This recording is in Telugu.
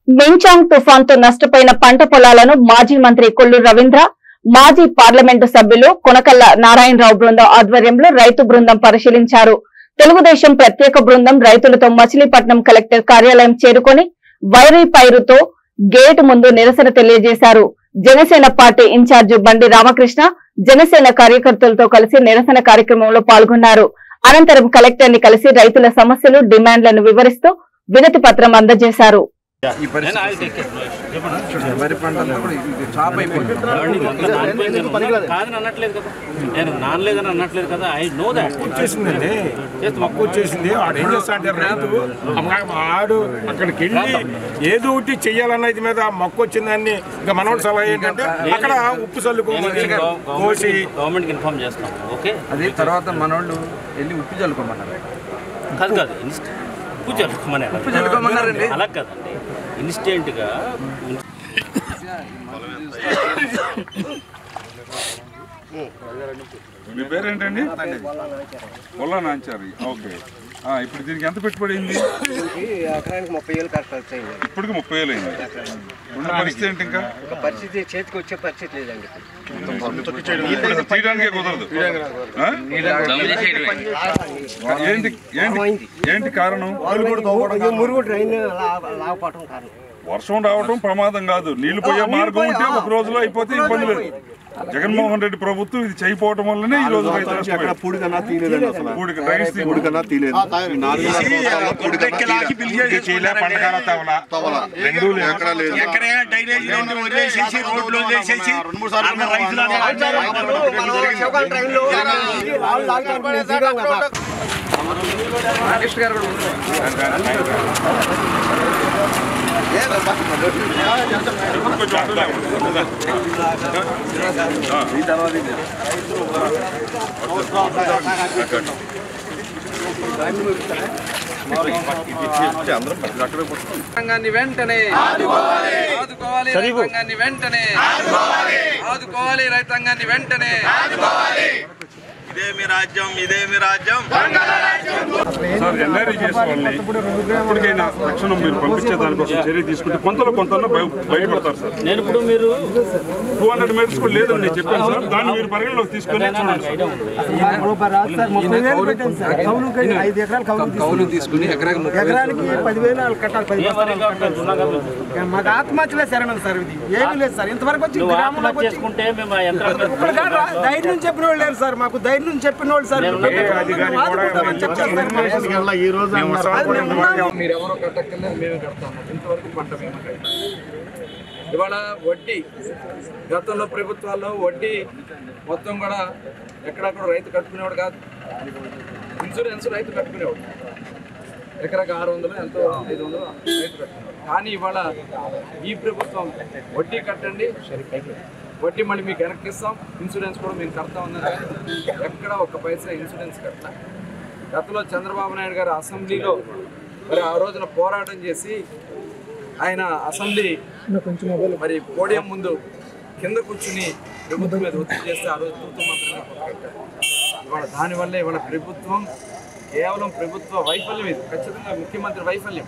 మించాంగ్ తుఫాన్తో నష్టపోయిన పంట పొలాలను మాజీ మంత్రి కొల్లు రవీంద్ర, మాజీ పార్లమెంటు సభ్యులు కొనకల్ల నారాయణరావు బృందం ఆధ్వర్యంలో రైతు బృందం పరిశీలించారు. తెలుగుదేశం ప్రత్యేక బృందం రైతులతో మచిలీపట్నం కలెక్టర్ కార్యాలయం చేరుకొని వైరీ పైరుతో గేటు ముందు నిరసన తెలియజేశారు. జనసేన పార్టీ ఇన్ఛార్జి బండి రామకృష్ణ జనసేన కార్యకర్తలతో కలిసి నిరసన కార్యక్రమంలో పాల్గొన్నారు. అనంతరం కలెక్టర్ ని కలిసి రైతుల సమస్యలు, డిమాండ్లను వివరిస్తూ వినతి పత్రం అందజేశారు. అక్కడికి వెళ్ళి ఏదో ఒకటి చెయ్యాలన్నది మీద మొక్క వచ్చిందాన్ని ఇంకా మనోడు సలహా ఏంటంటే అక్కడ ఉప్పు చల్లుకోమని కోసి గవర్నమెంట్ ఇన్ఫార్మ్ చేస్తాం. ఓకే, అది తర్వాత మనోళ్ళు వెళ్ళి ఉప్పు చల్లుకోమన్నారు. కాదు ఉప్పు చల్లుకోమన్నారండి. అలా కదండి, ఇన్స్టెంట్గా మీ పేరేంటండి? పొలా నాంచారు. ఓకే, ఇప్పుడు దీనికి ఎంత పెట్టుబడి అయింది? ఎకరానికి 30,000 ఖర్చు అయింది. ఇప్పటికి 30,000 అయింది. ఉన్న పరిస్థితి ఏంటి? ఇంకా పరిస్థితి చేతికి వచ్చే పరిస్థితి లేదండి. తీయడానికే కుదరదు. ఏంటి కారణం? మురుగు డ్రైన్ లాగపోవటం కారణం. వర్షం రావడం ప్రమాదం కాదు, నీళ్లు పోయే మార్గం ఉంటే ఒక రోజులో అయిపోతే ఇబ్బంది లేదు. జగన్మోహన్ రెడ్డి ప్రభుత్వం ఇది చేయకపోవడం వల్లనే ఈ రోజు రైతు రైతాంగాన్ని వెంటనే ఆదుకోవాలి, రైతాంగాన్ని వెంటనే ఆదుకోవాలి, రైతాంగాన్ని వెంటనే ఇదేమి రాజ్యం, ఇదేమి రాజ్యం. సార్, ఎన్ఆర్ఐ చేసే వాళ్ళని ఇప్పటికైనా తక్షణం మీరు పంపించే దానికోసం చర్య తీసుకుంటే కొంతలో బయటపడతారు సార్. నేను ఇప్పుడు మీరు 200 మీటర్స్ కూడా లేదని నేను చెప్పాను సార్. దాన్ని మీరు పరిగణలోకి తీసుకొని కౌలు తీసుకుని ఎకరానికి 10,000 కట్టాలి. మాకు ఆత్మహత్యలే శరణం సార్. ఇది ఏమీ లేదు సార్. ఇంతవరకు వచ్చి చేసుకుంటే మేము ధైర్యం చెప్పిన వాళ్ళు లేరు సార్. మాకు ధైర్యం చెప్పిన వాళ్ళు సార్. మీరెవరో కట్టక్కర్లేదు, మేమే కడతాము. ఇంతవరకు పంట మేము ఇవాళ వడ్డీ, గతంలో ప్రభుత్వాల్లో వడ్డీ మొత్తం కూడా ఎక్కడక్కడ రైతు కట్టుకునేవాడు కాదు. ఇన్సూరెన్స్ రైతు కట్టుకునేవాడు. ఎకరాకి 600 ఎంతో 500 రైతు కట్టుకునేవాడు. కానీ ఇవాళ ఈ ప్రభుత్వం వడ్డీ కట్టండి, వడ్డీ మళ్ళీ మీకు వెనక్కి ఇస్తాం, ఇన్సూరెన్స్ కూడా మేము కడతా ఉన్నారు. ఎక్కడ ఒక్క పైసా ఇన్సూరెన్స్ కట్టా. గతంలో చంద్రబాబు నాయుడు గారు అసెంబ్లీలో మరి ఆ రోజున పోరాటం చేసి ఆయన అసెంబ్లీ మరి పోడియం ముందు కింద కూర్చుని ప్రభుత్వం మీద ఒత్తిడి చేస్తే ఆ రోజు ప్రభుత్వం మాత్రమే కట్టారు. ఇవాళ దానివల్ల ఇవాళ ప్రభుత్వం కేవలం ప్రభుత్వ వైఫల్యం, ఇది ఖచ్చితంగా ముఖ్యమంత్రి వైఫల్యం.